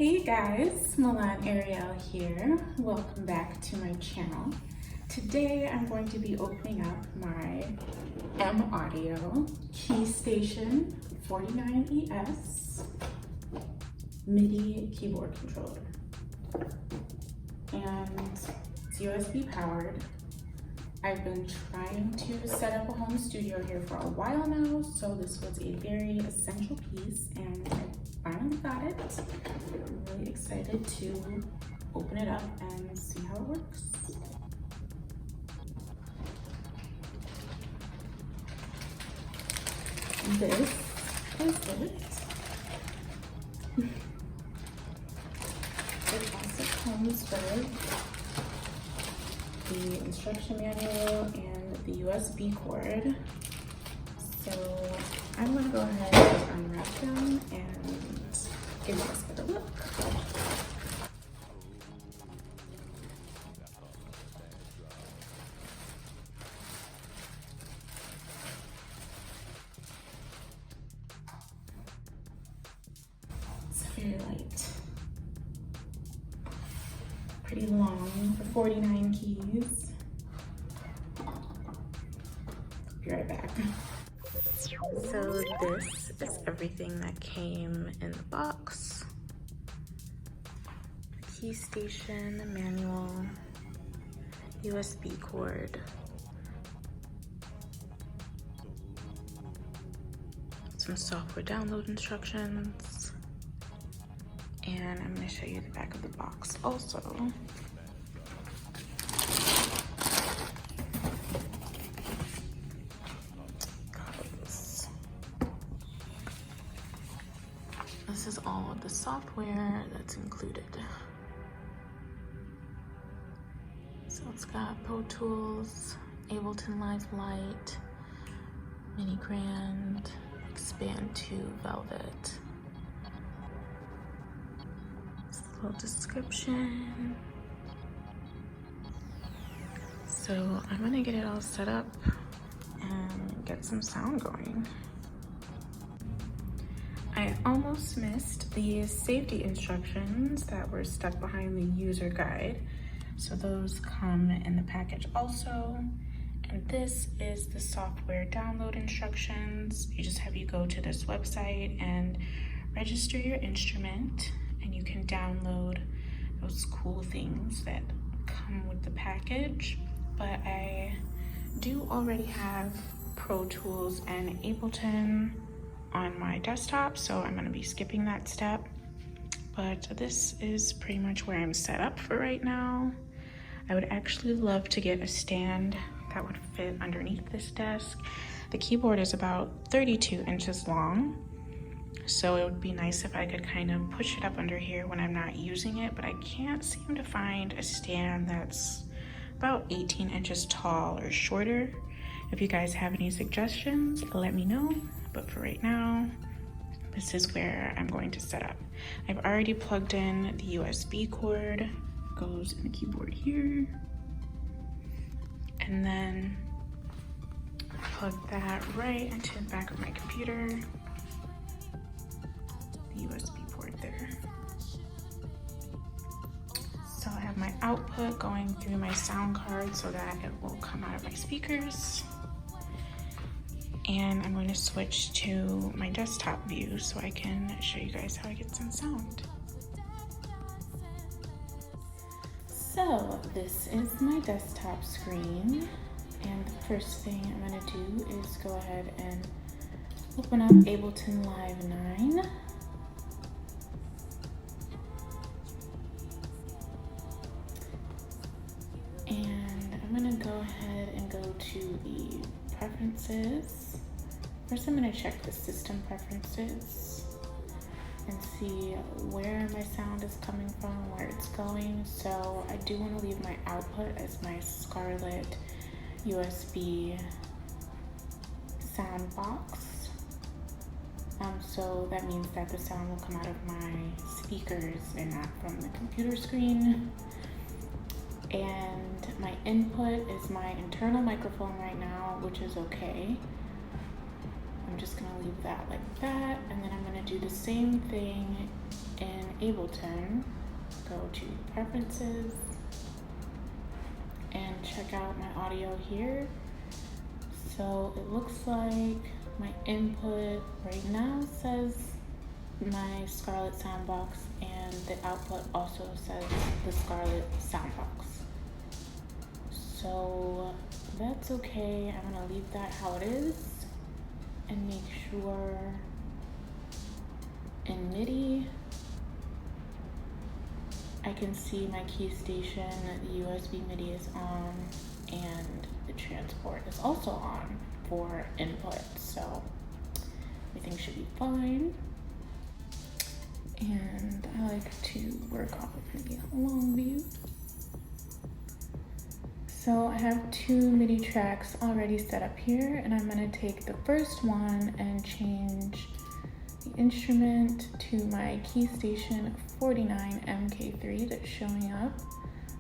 Hey guys, Milan Ariel here. Welcome back to my channel. Today I'm going to be opening up my M Audio Keystation 49ES MIDI keyboard controller. And it's USB powered. I've been trying to set up a home studio here for a while now, so this was a very essential piece and I finally got it. I'm really excited to open it up and see how it works. This is it. It also comes with the instruction manual and the USB cord. So I'm gonna go ahead and unwrap them and give you guys a look. It's very light. Pretty long for 49 keys. Be right back. So this is everything that came in the box. Keystation, manual, USB cord, some software download instructions, and I'm going to show you the back of the box also. This is all of the software that's included. So it's got Pro Tools, Ableton Live Lite, Mini Grand, Expand 2, Velvet. Just a little description. So I'm gonna get it all set up and get some sound going. I almost missed the safety instructions that were stuck behind the user guide. So those come in the package also. And this is the software download instructions. You just have you go to this website and register your instrument, and you can download those cool things that come with the package. But I do already have Pro Tools and Ableton on my desktop, so I'm going to be skipping that step. But this is pretty much where I'm set up for right now. I would actually love to get a stand that would fit underneath this desk. The keyboard is about 32 inches long, so it would be nice if I could kind of push it up under here when I'm not using it, but I can't seem to find a stand that's about 18 inches tall or shorter. If you guys have any suggestions, let me know. But for right now, this is where I'm going to set up. I've already plugged in the USB cord, goes in the keyboard here. And then plug that right into the back of my computer. The USB port there. So I have my output going through my sound card so that it will come out of my speakers. And I'm going to switch to my desktop view so I can show you guys how I get some sound. So this is my desktop screen, and the first thing I'm going to do is go ahead and open up Ableton Live 9. And I'm going to go ahead and go to the preferences. First, I'm going to check the system preferences and see where my sound is coming from, where it's going. So I do want to leave my output as my Scarlett USB sound box. So that means that the sound will come out of my speakers and not from the computer screen. And my input is my internal microphone right now, which is okay. I'm just gonna leave that like that, and then I'm gonna do the same thing in Ableton, go to Preferences, and check out my audio here. So it looks like my input right now says my Scarlett soundbox, and the output also says the Scarlett soundbox. So that's okay. I'm gonna leave that how it is and make sure in MIDI I can see my Keystation, the USB MIDI is on, and the transport is also on for input. So everything should be fine. And I like to work off of maybe a long view. So I have 2 MIDI tracks already set up here, and I'm gonna take the first one and change the instrument to my Keystation 49 MK3 that's showing up.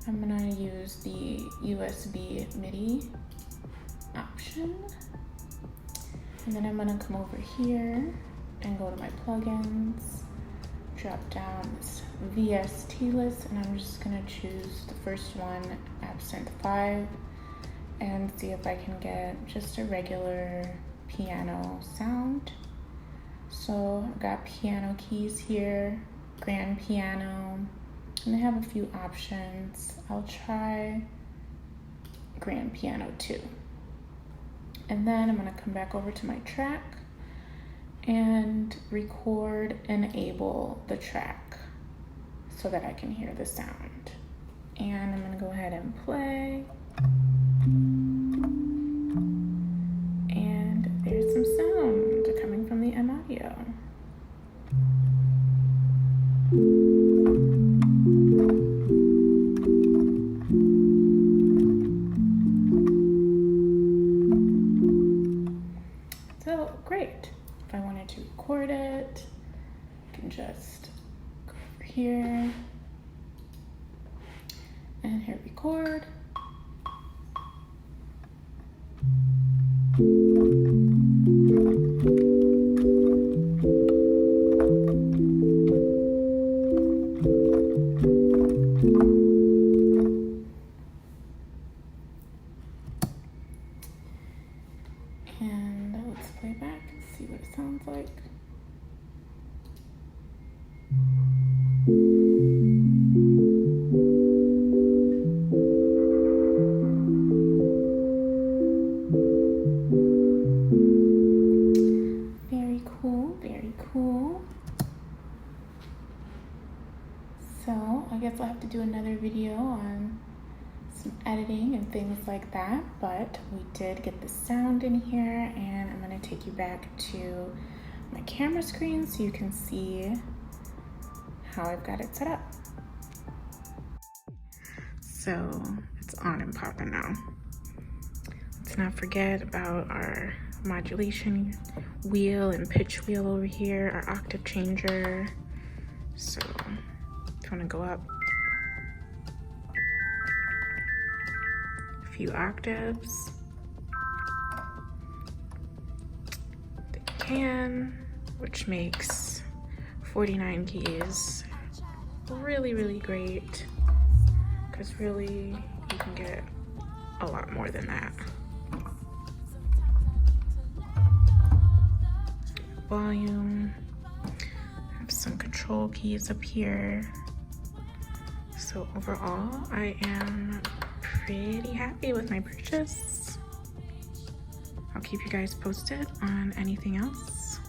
I'm gonna use the USB MIDI option. And then I'm gonna come over here and go to my plugins, drop down this VST list, and I'm just gonna choose the first one, Absinthe 5, and see if I can get just a regular piano sound. So I've got piano keys here, grand piano, and they have a few options. I'll try grand piano 2. And then I'm gonna come back over to my track and record, enable the track so that I can hear the sound. And I'm gonna go ahead and play. And there's some sound coming from the M audio. So great. If I wanted to record it, I can just go over here and hit record. And let's play back and see what it sounds like. Very cool, very cool. So I guess I'll have to do another video on some editing and things like that, but we did get the sound in here, and I'm going to take you back to my camera screen so you can see how I've got it set up. So it's on and popping now. Let's not forget about our modulation wheel and pitch wheel over here, our octave changer. So if you want to go up a few octaves, you can, which makes 49 keys really, really great, because really you can get a lot more than that. Volume, I have some control keys up here. So overall, I am pretty happy with my purchase. I'll keep you guys posted on anything else.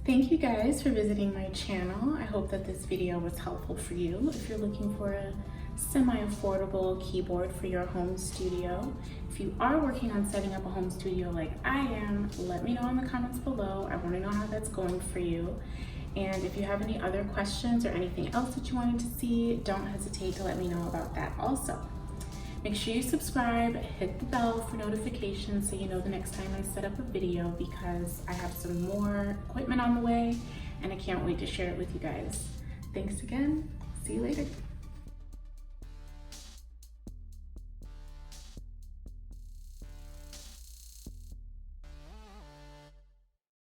Thank you guys for visiting my channel. I hope that this video was helpful for you. If you're looking for a semi-affordable keyboard for your home studio, if you are working on setting up a home studio like I am, let me know in the comments below. I want to know how that's going for you. And if you have any other questions or anything else that you wanted to see, don't hesitate to let me know about that also. Make sure you subscribe, hit the bell for notifications so you know the next time I set up a video, because I have some more equipment on the way and I can't wait to share it with you guys. Thanks again. See you later.